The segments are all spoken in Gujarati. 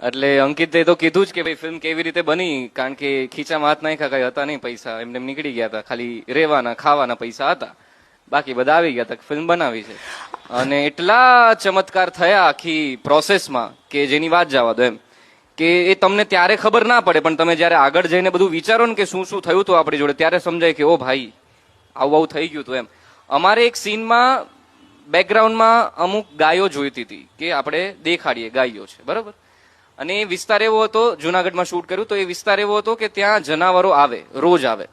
એટલે અંકિતે તો કીધું જ કે ભાઈ ફિલ્મ કેવી રીતે બની, કારણ કે ખીચામાં હાથ નાખ્યા કઈ હતા નહીં પૈસા, એમને નીકળી ગયા હતા, ખાલી રહેવાના ખાવાના પૈસા હતા, બાકી બધા આવી ગયા હતા, ફિલ્મ બનાવી છે. અને એટલા ચમત્કાર થયા આખી પ્રોસેસમાં કે જેની વાત જવા દો, એમ કે એ તમને ત્યારે ખબર ના પડે, પણ તમે જયારે આગળ જઈને બધું વિચારો ને કે શું શું થયું હતું આપણી જોડે, ત્યારે સમજાય કે ઓ ભાઈ આવું આવું થઈ ગયું હતું એમ. અમારે એક સીનમાં બેકગ્રાઉન્ડમાં અમુક ગાયો જોઈતી હતી કે આપણે દેખાડીએ ગાયો છે, બરોબર. અને એ વિસ્તાર એવો હતો, જુનાગઢમાં શૂટ કર્યું તો એ વિસ્તાર એવો હતો કે ત્યાં જનાવરો આવે, રોજ આવે.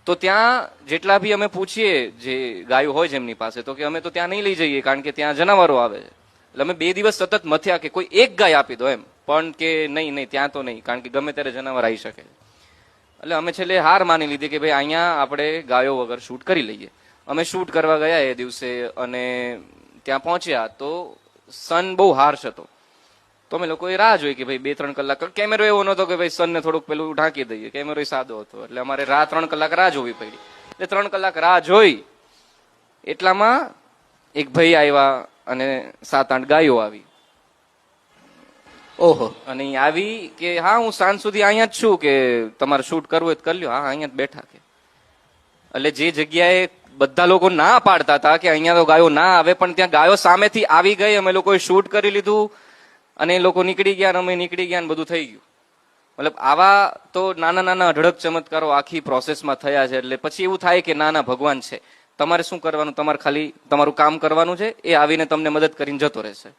તો ત્યાં જેટલા બી અમે પૂછીએ જે ગાયો હોય છે એમની પાસે, તો કે અમે તો ત્યાં નહીં લઈ જઈએ કારણ કે ત્યાં જનાવરો આવે છે. એટલે અમે 2 દિવસ સતત મથ્યા કે કોઈ એક ગાય આપી દો એમ, પણ કે નહીં નહીં ત્યાં તો નહીં, કારણ કે ગમે ત્યારે જનાવર આવી શકે. એટલે અમે છેલ્લે હાર માની લીધી કે ભાઈ અહીંયા આપણે ગાયો વગર શૂટ કરી લઈએ. અમે શૂટ કરવા ગયા એ દિવસે અને ત્યાં પહોંચ્યા તો સન બહુ હાર્શ હતો. તો અમે લોકોએ રાહ જોઈ કે ભાઈ 2-3 કલાક, કેમેરો એવો નતો કે ભાઈ સનને થોડુંક પેલું ઢાંકી દઈએ, કેમેરો સાદો હતો, એટલે અમારે 3 કલાક રાહ જોવી પડી. એટલે 3 કલાક રાહ જોઈ એટલામાં એક ભાઈ આવ્યા અને 7-8 ગાયો આવી. ઓહો. અને ઈ આવી કે હા હું સાંજ સુધી અહીંયા જ છું, કે તમારે શૂટ કરવું હોય તો કરી લ્યો. હા અહીંયા જ બેઠા કે. એટલે જે જગ્યાએ બધા લોકો ના પાડતા હતા કે અહીંયા તો ગાયો ના આવે, પણ ત્યાં ગાયો સામેથી આવી ગઈ, અમે લોકોએ શૂટ કરી લીધું અને એ લોકો નીકળી ગયા, અમે નીકળી ગયા, બધું થઈ ગયું. મતલબ આવા તો નાના નાના અઢળક ચમત્કારો આખી પ્રોસેસમાં થયા છે. એટલે પછી એવું થાય કે ના ના ભગવાન છે, તમારે શું કરવાનું, તમારે ખાલી તમારું કામ કરવાનું છે, એ આવીને તમને મદદ કરીને જતો રહેશે.